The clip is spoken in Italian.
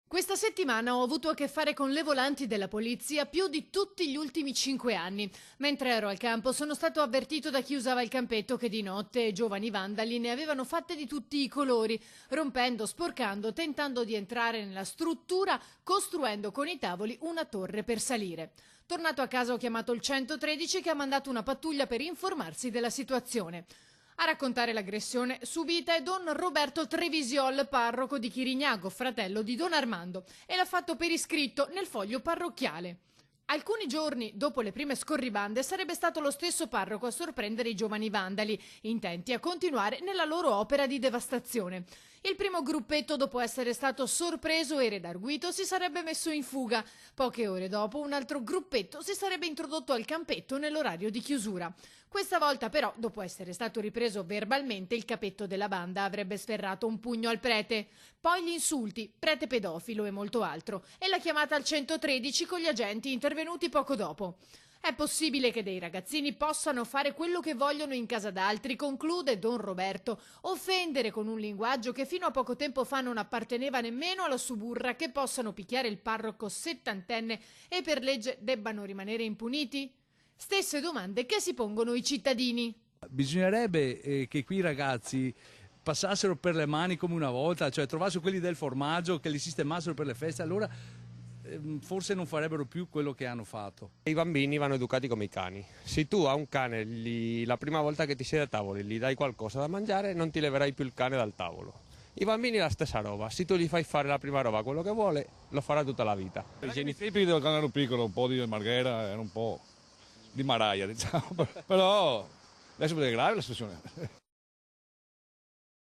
Questa settimana ho avuto a che fare con le volanti della polizia più di tutti gli ultimi 5 anni. Mentre ero al campo sono stato avvertito da chi usava il campetto che di notte giovani vandali ne avevano fatte di tutti i colori, rompendo, sporcando, tentando di entrare nella struttura, costruendo con i tavoli una torre per salire. Tornato a casa ho chiamato il 113 che ha mandato una pattuglia per informarsi della situazione. A raccontare l'aggressione subita è don Roberto Trevisiol, parroco di Chirignago, fratello di don Armando, e l'ha fatto per iscritto nel foglio parrocchiale. Alcuni giorni dopo le prime scorribande sarebbe stato lo stesso parroco a sorprendere i giovani vandali, intenti a continuare nella loro opera di devastazione. Il primo gruppetto, dopo essere stato sorpreso e redarguito, si sarebbe messo in fuga. Poche ore dopo un altro gruppetto si sarebbe introdotto al campetto nell'orario di chiusura. Questa volta però, dopo essere stato ripreso verbalmente, il capetto della banda avrebbe sferrato un pugno al prete. Poi gli insulti, prete pedofilo e molto altro, e la chiamata al 113 con gli agenti intervenuti poco dopo. È possibile che dei ragazzini possano fare quello che vogliono in casa d'altri, conclude don Roberto, offendere con un linguaggio che fino a poco tempo fa non apparteneva nemmeno alla suburra, che possano picchiare il parroco settantenne e per legge debbano rimanere impuniti? Stesse domande che si pongono i cittadini. Bisognerebbe che qui i ragazzi passassero per le mani come una volta, cioè trovassero quelli del formaggio che li sistemassero per le feste, allora forse non farebbero più quello che hanno fatto. I bambini vanno educati come i cani. Se tu a un cane la prima volta che ti siedi a tavola gli dai qualcosa da mangiare, non ti leverai più il cane dal tavolo. I bambini la stessa roba, se tu gli fai fare la prima roba quello che vuole, lo farà tutta la vita. I tipi del canale piccolo, un po' di Marghera, era un po' di Maraia, diciamo, però adesso è grave la situazione.